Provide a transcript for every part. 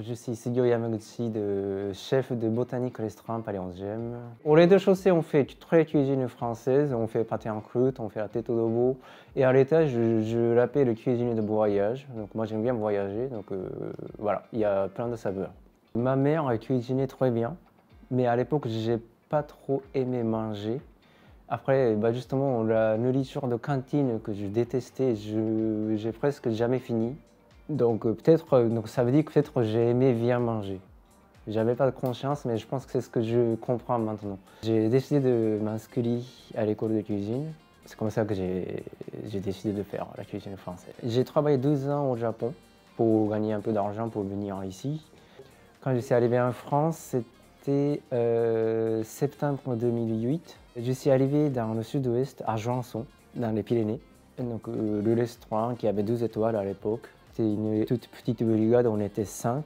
Je suis Sugio Yamaguchi, chef de botanique restaurant Palais 11e. Au rez-de-chaussée, on fait très cuisine française, on fait pâté en croûte, on fait la tête au veau. Et à l'étage, je l'appelle cuisine de voyage. Donc moi j'aime bien voyager, donc voilà, il y a plein de saveurs. Ma mère a cuisiné très bien, mais à l'époque, j'ai pas trop aimé manger. Après, justement, la nourriture de cantine que je détestais, j'ai presque jamais fini. Donc donc ça veut dire que peut-être j'ai aimé bien manger. J'avais pas de conscience, mais je pense que c'est ce que je comprends maintenant. J'ai décidé de m'inscrire à l'école de cuisine. C'est comme ça que j'ai décidé de faire la cuisine française. J'ai travaillé 2 ans au Japon pour gagner un peu d'argent pour venir ici. Quand je suis arrivé en France, c'était septembre 2008. Je suis arrivé dans le sud-ouest, à Juanson, dans les Pyrénées. Donc, le restaurant qui avait 12 étoiles à l'époque. C'était une toute petite brigade, on était 5.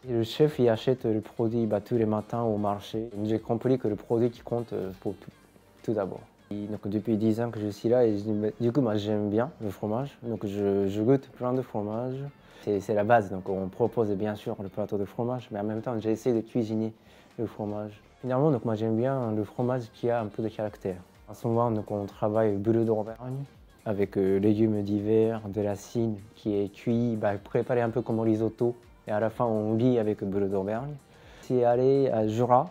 Et le chef, il achète le produit tous les matins au marché. J'ai compris que le produit qui compte pour tout d'abord. Donc depuis 10 ans que je suis là, et du coup, moi j'aime bien le fromage. Donc je goûte plein de fromages. C'est la base, donc on propose bien sûr le plateau de fromage, mais en même temps j'ai essayé de cuisiner le fromage. Finalement, donc moi j'aime bien le fromage qui a un peu de caractère. En ce moment, donc, on travaille bleu d'Auvergne avec légumes d'hiver, de la cygne qui est cuit, préparé un peu comme un risotto. Et à la fin, on lit avec bleu d'Auvergne. Je suis allé à Jura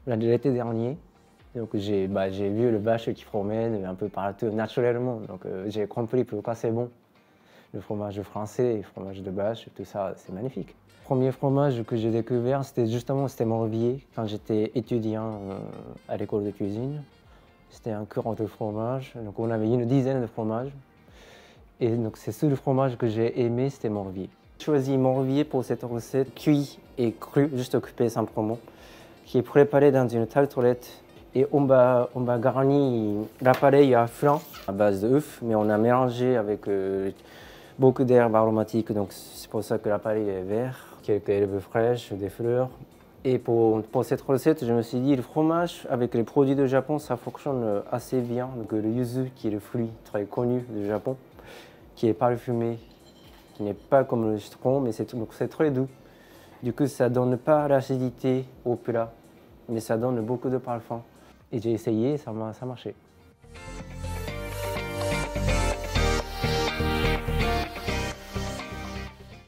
l'été dernier. Donc j'ai vu le vache qui promène un peu partout naturellement. Donc j'ai compris pourquoi c'est bon. Le fromage français, le fromage de vache, tout ça, c'est magnifique. Le premier fromage que j'ai découvert, c'était Morbier, quand j'étais étudiant à l'école de cuisine. C'était un cœur de fromage, donc on avait une dizaine de fromages. Et donc c'est ce fromage que j'ai aimé, c'était Morbier. J'ai choisi Morbier pour cette recette cuit et cru, juste coupé simplement, qui est préparé dans une tartelette. Et on va garnir l'appareil à flan à base d'œufs, mais on a mélangé avec beaucoup d'herbes aromatiques, donc c'est pour ça que l'appareil est vert. Quelques herbes fraîches, des fleurs. Et pour cette recette, je me suis dit, le fromage avec les produits du Japon, ça fonctionne assez bien. Donc le yuzu, qui est le fruit très connu du Japon, qui est parfumé, qui n'est pas comme le citron, mais c'est très doux. Du coup, ça ne donne pas l'acidité au plat, mais ça donne beaucoup de parfum. Et j'ai essayé, ça marchait.